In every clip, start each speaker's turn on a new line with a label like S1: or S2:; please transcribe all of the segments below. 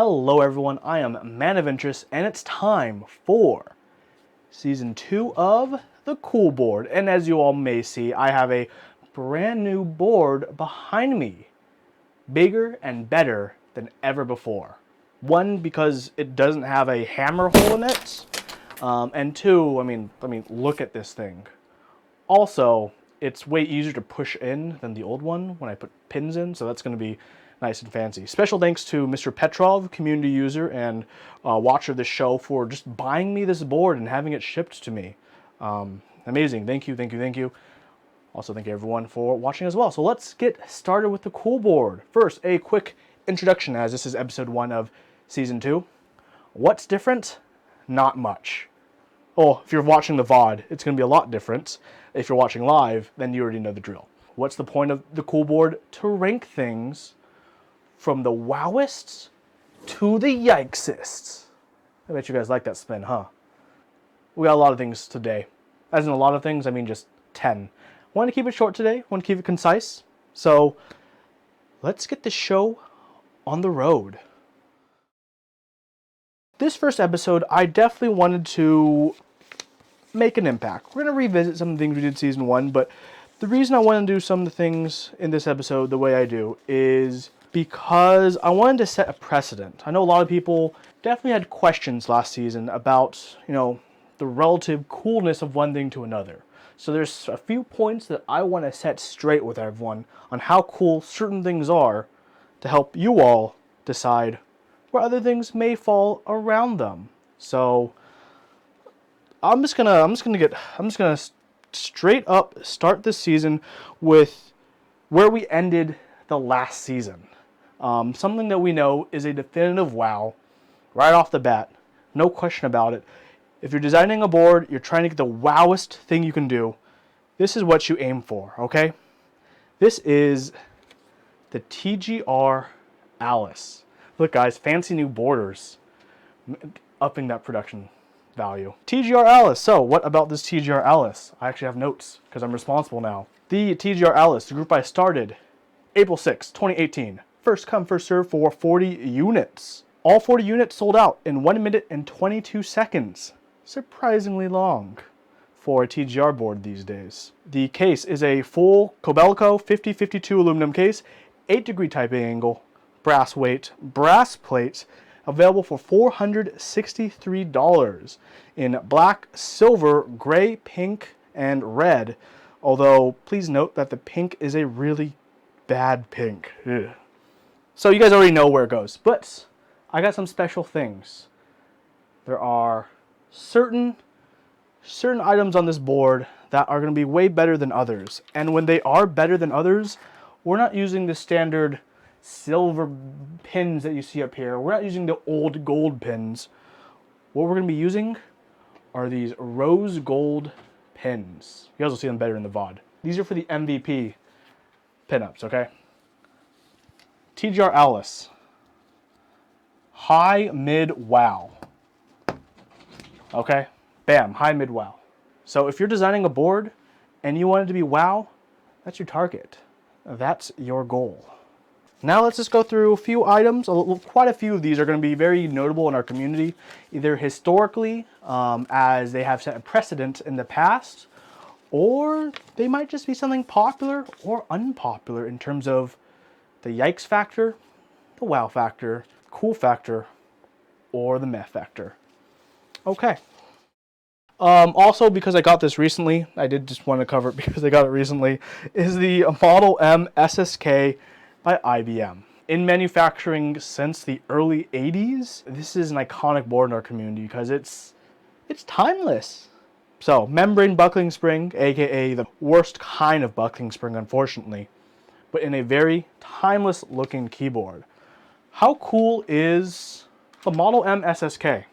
S1: Hello everyone, I am Man of Interest, and it's time for Season 2 of the Cool Board. And as you all may see, I have a brand new board behind me. Bigger and better than ever before. One, because it doesn't have a hammer hole in it. And two, I mean, look at this thing. Also, it's way easier to push in than the old one when I put pins in, so that's going to be nice and fancy. Special thanks to Mr. Petrov, community user and watcher of the show, for just buying me this board and having it shipped to me. Amazing. Thank you, thank you, thank you. Also, thank you everyone for watching as well. So let's get started with the Cool Board. First, a quick introduction, as this is episode 1 of Season 2. What's different? Not much. Oh, if you're watching the VOD, it's going to be a lot different. If you're watching live, then you already know the drill. What's the point of the Cool Board? To rank things from the wowest to the yikesists. I bet you guys like that spin, huh? We got a lot of things today. As in a lot of things, I mean just 10. Want to keep it short today, want to keep it concise. So let's get the show on the road. This first episode, I definitely wanted to make an impact. We're going to revisit some of the things we did Season 1, but the reason I want to do some of the things in this episode the way I do is because I wanted to set a precedent. I know a lot of people definitely had questions last season about, the relative coolness of one thing to another. So there's a few points that I want to set straight with everyone on how cool certain things are to help you all decide where other things may fall around them. So I'm just gonna straight up start this season with where we ended the last season. Something that we know is a definitive wow right off the bat. No question about it. If you're designing a board, you're trying to get the wowest thing you can do, this is what you aim for, okay? This is the TGR Alice. Look guys, fancy new borders, upping that production value. TGR Alice. So what about this TGR Alice? I actually have notes because I'm responsible now. The TGR Alice, the group I started April 6, 2018. First come, first serve for 40 units. All 40 units sold out in 1 minute and 22 seconds. Surprisingly long for a TGR board these days. The case is a full Kobelco 5052 aluminum case, 8-degree typing angle, brass weight, brass plates, available for $463 in black, silver, gray, pink, and red. Although, please note that the pink is a really bad pink. Ugh. So you guys already know where it goes, but I got some special things. There are certain items on this board that are going to be way better than others. And when they are better than others, we're not using the standard silver pins that you see up here. We're not using the old gold pins. What we're going to be using are these rose gold pins. You guys will see them better in the VOD. These are for the MVP pinups, okay? TGR Alice. High, mid, wow. Okay? Bam, high, mid, wow. So if you're designing a board and you want it to be wow, that's your target. That's your goal. Now let's just go through a few items. Quite a few of these are going to be very notable in our community, either historically, as they have set a precedent in the past, or they might just be something popular or unpopular in terms of the yikes factor, the wow factor, cool factor, or the meh factor. Okay. Also, because I got this recently, I did just want to cover it because I got it recently, is the Model M SSK by IBM. In manufacturing since the early 80s, this is an iconic board in our community because it's timeless. So, membrane buckling spring, aka the worst kind of buckling spring, unfortunately, but in a very timeless looking keyboard. How cool is the Model M SSK?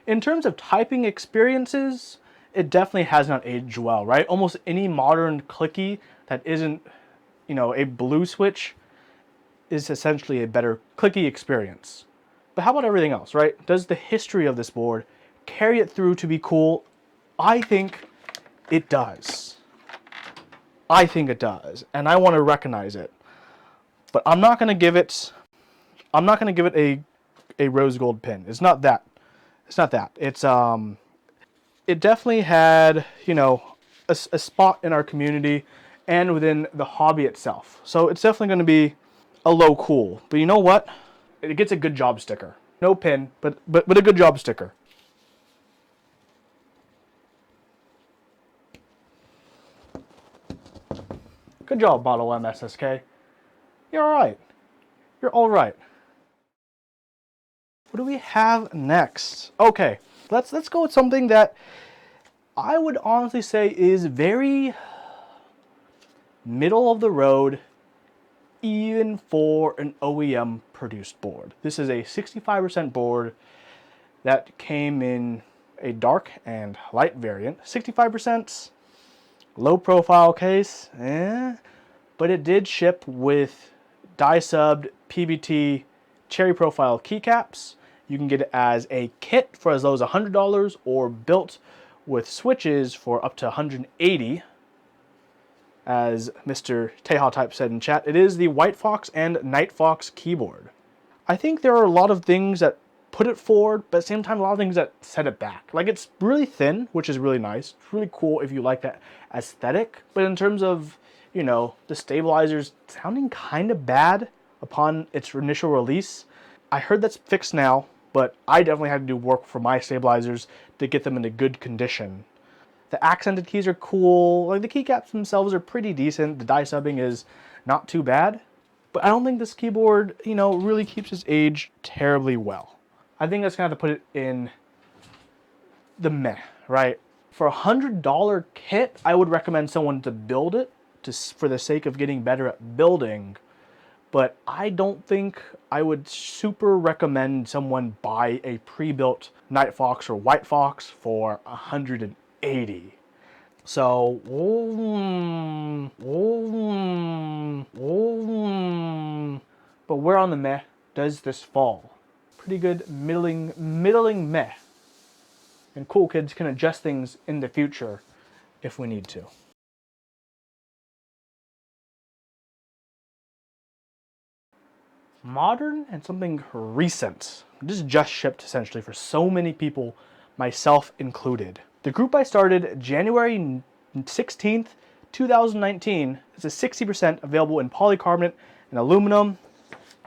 S1: In terms of typing experiences, it definitely has not aged well, right? Almost any modern clicky that isn't, a blue switch is essentially a better clicky experience. But how about everything else, right? Does the history of this board carry it through to be cool? I think it does. I think it does, and I want to recognize it. But I'm not gonna give it a rose gold pin. It's not that. It's not that. It definitely had, you know, a spot in our community and within the hobby itself. So it's definitely going to be a low cool. But you know what? It gets a good job sticker. No pin, but a good job sticker. Good job, Model M SSK. You're all right. You're all right. What do we have next? Okay, let's go with something that I would honestly say is very middle of the road, even for an OEM produced board. This is a 65% board that came in a dark and light variant. 65% low profile case, but it did ship with die subbed PBT cherry profile keycaps. You can get it as a kit for as low as $100 or built with switches for up to $180. As Mr. Teha Type said in chat, it is the White Fox and Night Fox keyboard. I think there are a lot of things that put it forward, but at the same time, a lot of things that set it back. Like, it's really thin, which is really nice. It's really cool if you like that aesthetic. But in terms of, you know, the stabilizers sounding kind of bad upon its initial release, I heard that's fixed now, but I definitely had to do work for my stabilizers to get them in a good condition. The accented keys are cool. Like, the keycaps themselves are pretty decent. The die subbing is not too bad. But I don't think this keyboard, you know, really keeps its age terribly well. I think that's gonna have to put it in the meh, right? For $100 kit, I would recommend someone to build it for the sake of getting better at building. But I don't think I would super recommend someone buy a pre-built Night Fox or White Fox for $180. So, but where on the meh does this fall? Pretty good middling meh. And cool kids can adjust things in the future if we need to. Modern and something recent. This just shipped essentially for so many people, myself included. The group I started January 16th, 2019. It's a 60% available in polycarbonate and aluminum.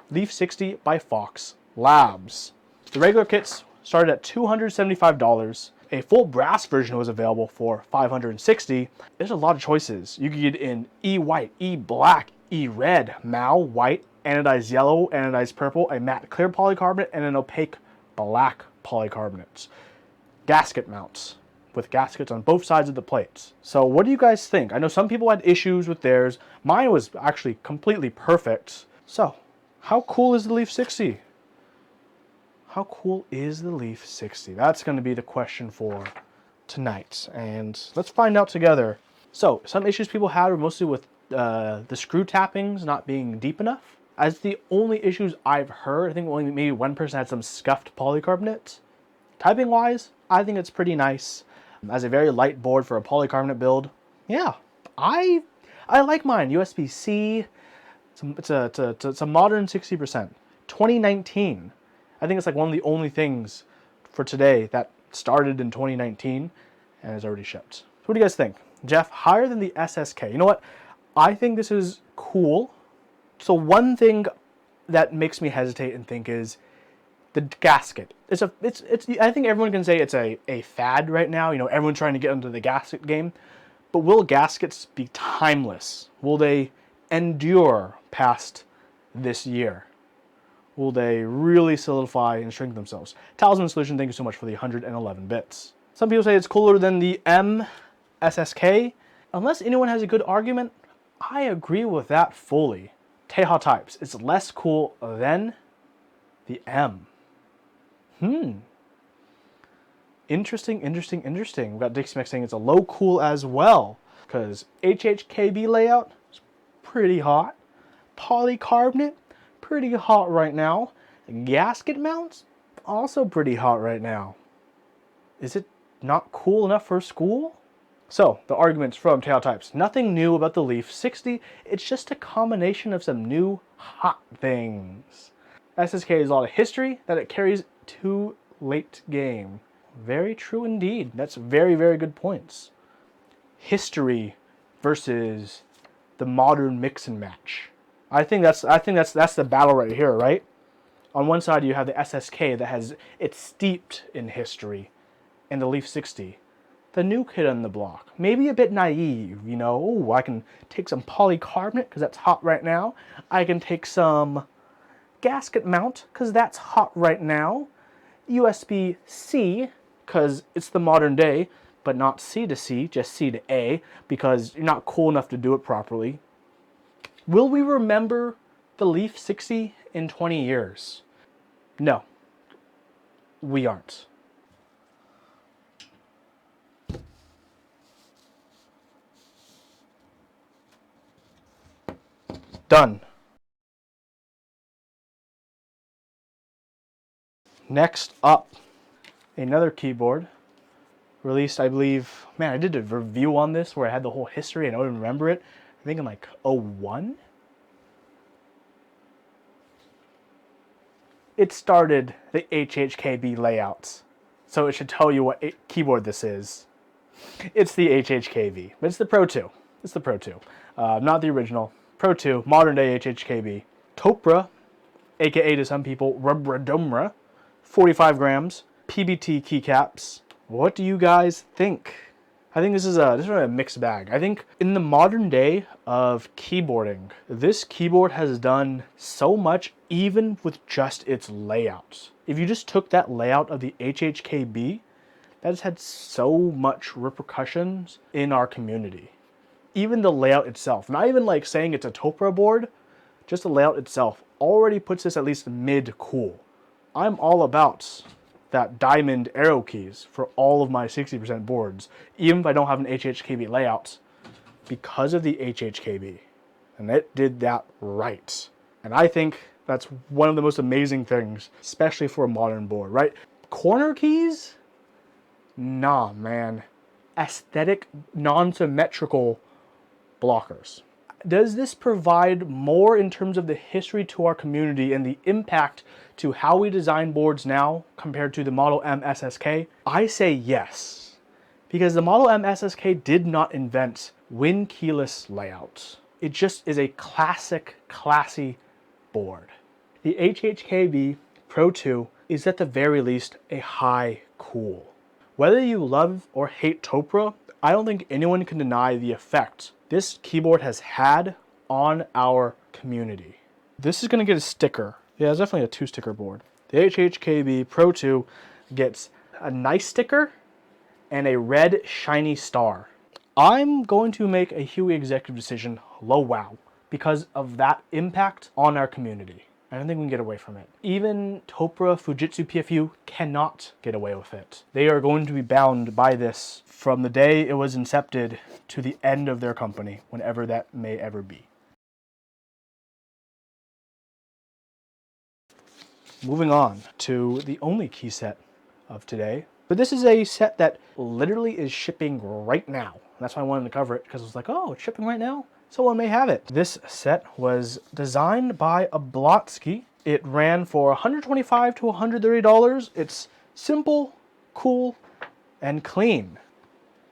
S1: Leaf 60 by Fox Labs. The regular kits started at $275. A full brass version was available for $560. There's a lot of choices. You could get in E-white, E-black, E-red, Mao white, anodized yellow, anodized purple, a matte clear polycarbonate, and an opaque black polycarbonates. Gasket mounts with gaskets on both sides of the plates. So what do you guys think? I know some people had issues with theirs. Mine was actually completely perfect. So, how cool is the Leaf 60? How cool is the Leaf 60? That's going to be the question for tonight. And let's find out together. So, some issues people had were mostly with the screw tappings not being deep enough. As the only issues I've heard, I think only maybe one person had some scuffed polycarbonate. Typing wise, I think it's pretty nice. As a very light board for a polycarbonate build, yeah, I like mine. USB-C. It's a modern 60%. 2019. I think it's like one of the only things for today that started in 2019 and is already shipped. So what do you guys think? Jeff, higher than the SSK. You know what? I think this is cool. So one thing that makes me hesitate and think is the gasket. It's I think everyone can say it's a fad right now. You know, everyone's trying to get into the gasket game. But will gaskets be timeless? Will they endure past this year? Will they really solidify and shrink themselves? Talisman Solution, thank you so much for the 111 bits. Some people say it's cooler than the M SSK. Unless anyone has a good argument, I agree with that fully. Teha Types, it's less cool than the M. Interesting. We've got Dixie Max saying it's a low cool as well, because HHKB layout is pretty hot. Polycarbonate, pretty hot right now. Gasket mounts, also pretty hot right now. Is it not cool enough for school? So, the arguments from Tail Types. Nothing new about the Leaf 60, it's just a combination of some new hot things. SSK has a lot of history that it carries to late game. Very true indeed. That's very, very good points. History versus the modern mix and match. I think that's the battle right here, right? On one side you have the SSK that has it's steeped in history, and the Leaf 60. The new kid on the block. Maybe a bit naive, you know. Oh, I can take some polycarbonate because that's hot right now. I can take some gasket mount because that's hot right now. USB-C because it's the modern day, but not C to C, just C to A because you're not cool enough to do it properly. Will we remember the Leaf 60 in 20 years? No, we aren't. Done. Next up, another keyboard released, I believe, man, I did a review on this where I had the whole history and I don't even remember it. I think in like 01? It started the HHKB layouts, so it should tell you what keyboard this is. It's the HHKB, but it's the Pro 2. It's the Pro 2, not the original. Pro 2, modern day HHKB. Topra, aka to some people, Rubradumra, 45 grams, PBT keycaps. What do you guys think? I think this is a mixed bag. I think in the modern day of keyboarding, this keyboard has done so much even with just its layout. If you just took that layout of the HHKB, that has had so much repercussions in our community. Even the layout itself, not even like saying it's a Topra board, just the layout itself already puts this at least mid-cool. I'm all about that diamond arrow keys for all of my 60% boards, even if I don't have an HHKB layout, because of the HHKB. And it did that right. And I think that's one of the most amazing things, especially for a modern board, right? Corner keys? Nah, man. Aesthetic, non-symmetrical blockers. Does this provide more in terms of the history to our community and the impact to how we design boards now compared to the Model M SSK? I say yes, because the Model M SSK did not invent win keyless layouts. It just is a classic, classy board. The HHKB Pro 2 is at the very least a high cool. Whether you love or hate Topra, I don't think anyone can deny the effect this keyboard has had on our community. This is going to get a sticker. Yeah, it's definitely a 2-sticker board. The HHKB Pro 2 gets a nice sticker and a red shiny star. I'm going to make a Huey executive decision, low wow, because of that impact on our community. I don't think we can get away from it. Even Topra Fujitsu PFU cannot get away with it. They are going to be bound by this from the day it was incepted to the end of their company, whenever that may ever be. Moving on to the only key set of today. But this is a set that literally is shipping right now. That's why I wanted to cover it, because I was like, oh, it's shipping right now? Someone may have it. This set was designed by a Blotsky. It ran for $125 to $130. It's simple, cool, and clean.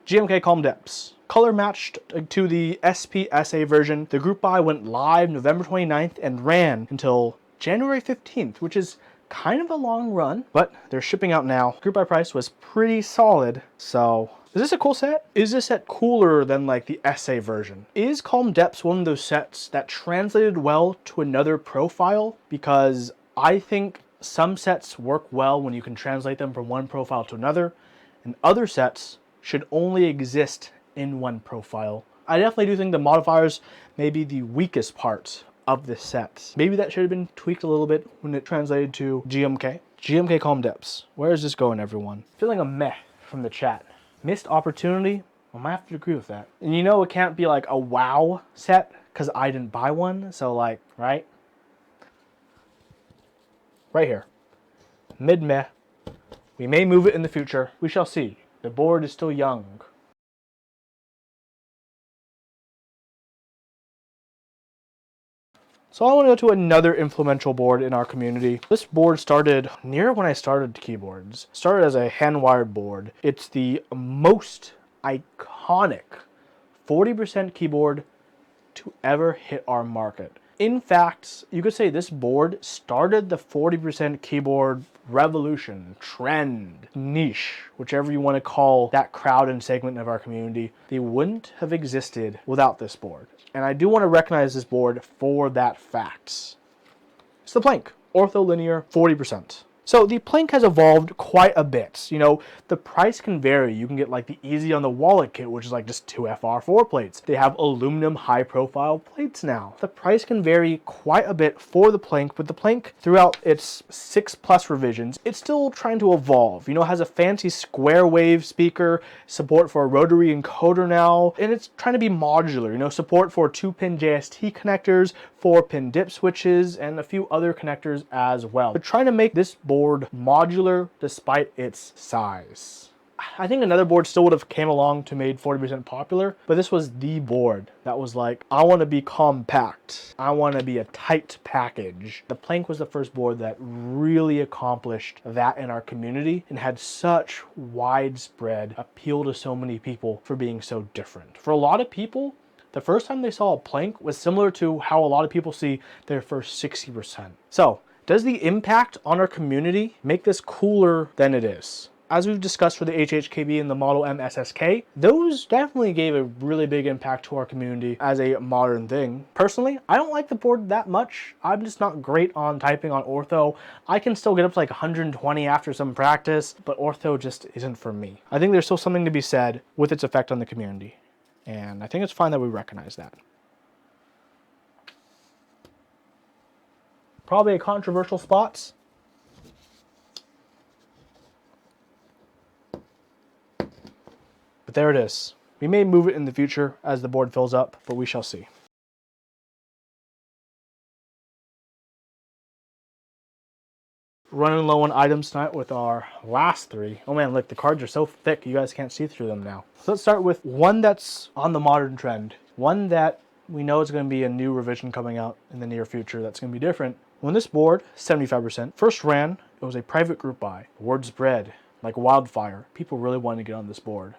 S1: GMK Calm Depths. Color matched to the SPSA version. The group buy went live November 29th and ran until January 15th, which is kind of a long run, but they're shipping out now. Group buy price was pretty solid, so is this a cool set? Is this set cooler than like the SA version? Is Calm Depths one of those sets that translated well to another profile? Because I think some sets work well when you can translate them from one profile to another, and other sets should only exist in one profile. I definitely do think the modifiers may be the weakest part of this set. Maybe that should have been tweaked a little bit when it translated to GMK. GMK Calm Depths. Where is this going, everyone? Feeling a meh from the chat. Missed opportunity? I might have to agree with that. And you know it can't be like a wow set because I didn't buy one. So like, right? Right here. Mid-meh. We may move it in the future. We shall see. The board is still young. So I want to go to another influential board in our community. This board started near when I started keyboards. Started as a hand-wired board. It's the most iconic 40% keyboard to ever hit our market. In fact, you could say this board started the 40% keyboard revolution, trend, niche, whichever you want to call that crowd and segment of our community. They wouldn't have existed without this board. And I do want to recognize this board for that fact. It's the Plank, ortholinear 40%. So the Plank has evolved quite a bit. You know, the price can vary. You can get like the Easy on the Wallet kit, which is like just 2 FR4 plates. They have aluminum high profile plates now. The price can vary quite a bit for the Plank, but the Plank throughout its 6+ revisions, it's still trying to evolve. You know, it has a fancy square wave speaker, support for a rotary encoder now, and it's trying to be modular. You know, support for 2-pin JST connectors, 4-pin dip switches, and a few other connectors as well. But trying to make this board modular despite its size. I think another board still would have came along to made 40% popular, but this was the board that was like, I want to be compact. I want to be a tight package. The Plank was the first board that really accomplished that in our community and had such widespread appeal to so many people for being so different. For a lot of people, the first time they saw a Plank was similar to how a lot of people see their first 60%. So, does the impact on our community make this cooler than it is? As we've discussed for the HHKB and the Model M SSK, those definitely gave a really big impact to our community as a modern thing. Personally, I don't like the board that much. I'm just not great on typing on ortho. I can still get up to like 120 after some practice, but ortho just isn't for me. I think there's still something to be said with its effect on the community, and I think it's fine that we recognize that. Probably a controversial spots. But there it is. We may move it in the future as the board fills up, but we shall see. Running low on items tonight with our last 3. Oh man, look, the cards are so thick you guys can't see through them now. So let's start with one that's on the modern trend. One that we know is going to be a new revision coming out in the near future that's going to be different. When this board, 75%, first ran, it was a private group buy. Word spread like wildfire. People really wanted to get on this board.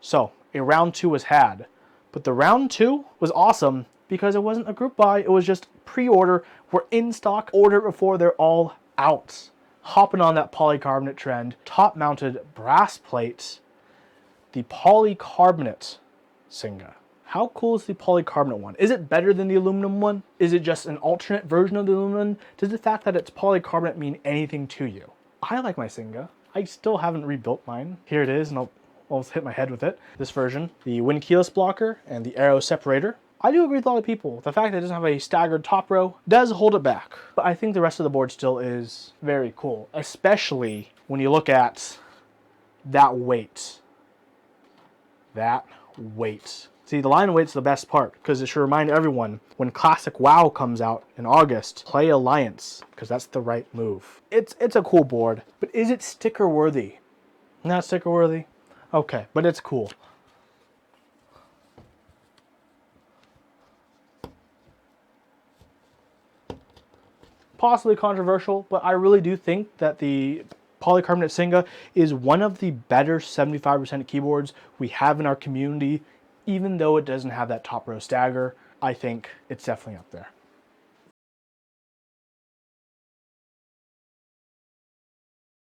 S1: So, a round 2 was had. But the round 2 was awesome because it wasn't a group buy. It was just pre-order. We're in stock. Order before they're all out. Hopping on that polycarbonate trend. Top-mounted brass plates. The polycarbonate Singa. How cool is the polycarbonate one? Is it better than the aluminum one? Is it just an alternate version of the aluminum? Does the fact that it's polycarbonate mean anything to you? I like my Singa. I still haven't rebuilt mine. Here it is, and I'll almost hit my head with it. This version, the wind keyless blocker and the arrow separator. I do agree with a lot of people. The fact that it doesn't have a staggered top row does hold it back. But I think the rest of the board still is very cool, especially when you look at that weight. That weight. See, the line weight's the best part, because it should remind everyone, when Classic WoW comes out in August, play Alliance, because that's the right move. It's a cool board, but is it sticker worthy? Not sticker worthy? Okay, but it's cool. Possibly controversial, but I really do think that the polycarbonate Singa is one of the better 75% keyboards we have in our community. Even though it doesn't have that top row stagger, I think it's definitely up there.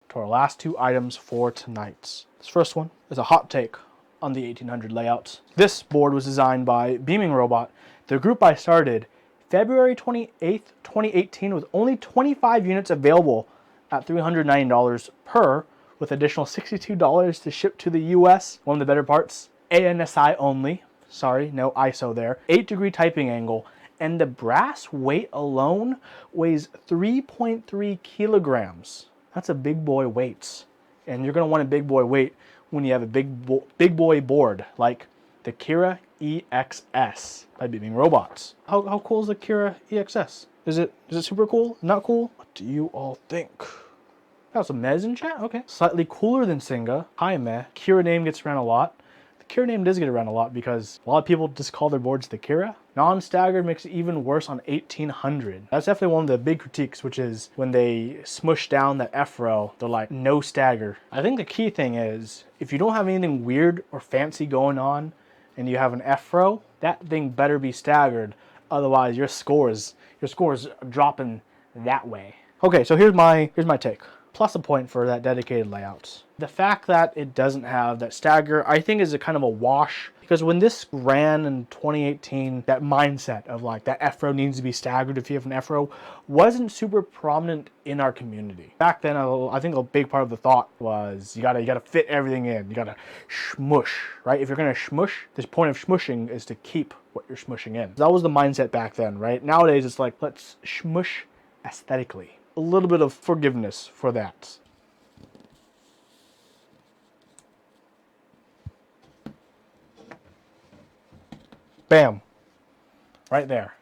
S1: To our last 2 items for tonight. This first one is a hot take on the 1800 layout. This board was designed by Beaming Robot. The group I started February 28th, 2018 with only 25 units available at $390 per, with additional $62 to ship to the US. One of the better parts, ANSI only, sorry, no ISO there, 8-degree typing angle, and the brass weight alone weighs 3.3 kilograms. That's a big boy weight, and you're going to want a big boy weight when you have a big boy board like the Kira EXS by Beaming Robots. How cool is the Kira EXS? Is it super cool? Not cool? What do you all think? Got some mez in chat? Okay. Slightly cooler than Singa. Hi meh. Kira name gets around a lot. The Kira name does get around a lot because a lot of people just call their boards the Kira. Non-staggered makes it even worse on 1800. That's definitely one of the big critiques, which is when they smush down that F row, they're like, no stagger. I think the key thing is, if you don't have anything weird or fancy going on, and you have an F row, that thing better be staggered. Otherwise, your scores dropping that way. Okay, so here's my take. Plus a point for that dedicated layout. The fact that it doesn't have that stagger, I think is a kind of a wash, because when this ran in 2018, that mindset of like that F row needs to be staggered if you have an F row wasn't super prominent in our community. Back then, I think a big part of the thought was you gotta fit everything in. You gotta shmush, right? If you're gonna shmush, this point of shmushing is to keep what you're shmushing in. That was the mindset back then, right? Nowadays, it's like, let's shmush aesthetically. A little bit of forgiveness for that. Bam. Right there.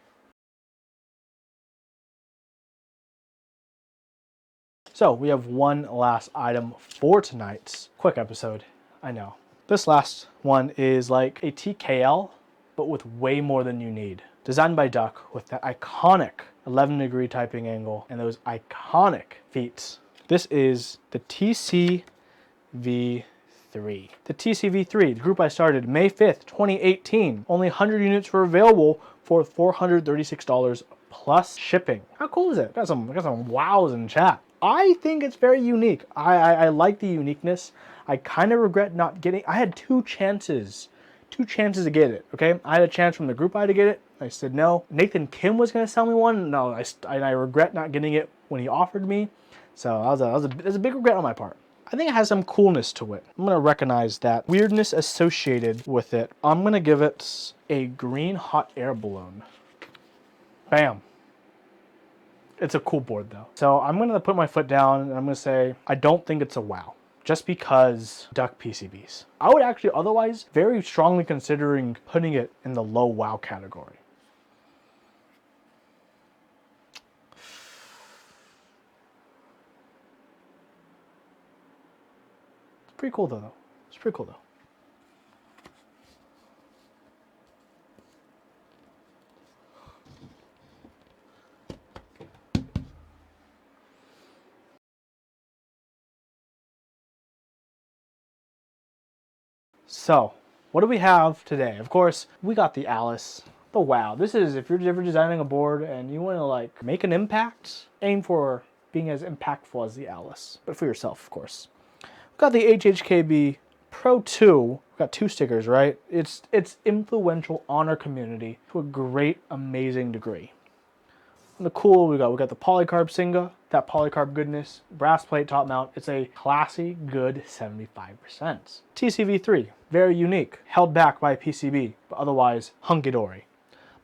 S1: So we have one last item for tonight's quick episode. I know. This last one is like a TKL, but with way more than you need. Designed by Duck with that iconic 11-degree typing angle and those iconic feet. This is the TCV3. The TCV3, the group I started May 5th, 2018. Only 100 units were available for $436 plus shipping. How cool is it? Got some wows in chat. I think it's very unique. I like the uniqueness. I kind of regret not getting, I had two chances to get it, okay? I had a chance from the group I to get it. I said no. Nathan Kim was gonna sell me one. No, I regret not getting it when he offered me. So that was a big regret on my part. I think it has some coolness to it. I'm gonna recognize that weirdness associated with it. I'm gonna give it a green hot air balloon. Bam. It's a cool board though. So I'm gonna put my foot down and I'm gonna say, I don't think it's a wow. Just because Duck PCBs. I would actually otherwise very strongly considering putting it in the low wow category. It's pretty cool though. It's pretty cool though. So, what do we have today? Of course, we got the Alice, the wow. This is, if you're ever designing a board and you want to like make an impact, aim for being as impactful as the Alice, but for yourself, of course. We've got the HHKB Pro 2. We've got two stickers, right? It's influential on our community to a great, amazing degree. And the cool, we got the polycarb Singa, that polycarb goodness, brass plate top mount. It's a classy, good 75%. TCV3, very unique, held back by PCB, but otherwise hunky-dory.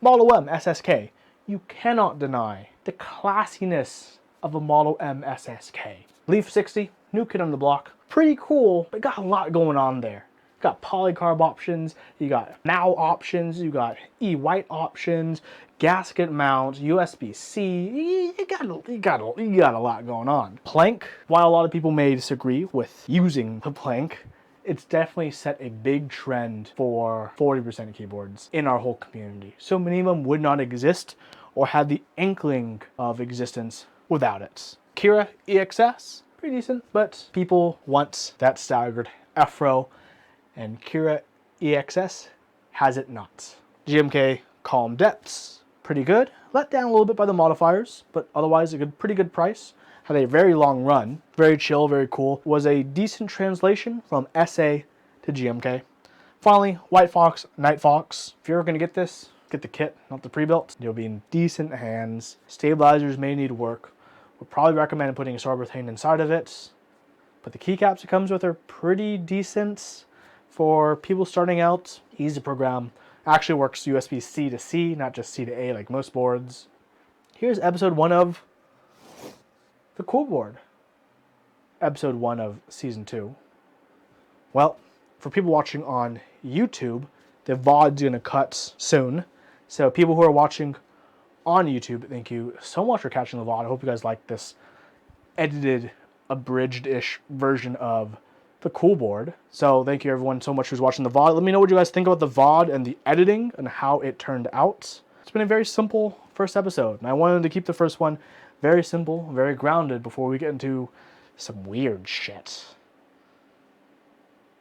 S1: Model M SSK, you cannot deny the classiness of a Model M SSK. Leaf 60, new kid on the block, pretty cool, but got a lot going on there. You got polycarb options, you got now options, you got E-white options, gasket mounts, USB-C, you got a lot going on. Plank, while a lot of people may disagree with using the plank, it's definitely set a big trend for 40% keyboards in our whole community. So many of them would not exist or have the inkling of existence without it. Kira EXS, pretty decent, but people want that staggered F-row, and Kira EXS has it not. GMK Calm Depths, pretty good. Let down a little bit by the modifiers, but otherwise a pretty good price. Had a very long run, very chill, very cool. Was a decent translation from SA to GMK. Finally, White Fox, Night Fox. If you're ever gonna get this, get the kit, not the pre-built. You'll be in decent hands. Stabilizers may need work. Would probably recommend putting a sorbethane inside of it. But the keycaps it comes with are pretty decent. For people starting out, easy to program. Actually works USB-C to C, not just C to A like most boards. Here's episode 1 of the cool board. Episode 1 of season 2. Well, for people watching on YouTube, the VOD's gonna cut soon. So people who are watching on YouTube, thank you so much for catching the VOD. I hope you guys like this edited, abridged-ish version of the cool board. So thank you everyone so much who's watching the VOD. Let me know what you guys think about the VOD and the editing and how it turned out. It's been a very simple first episode, and I wanted to keep the first one very simple, very grounded before we get into some weird shit.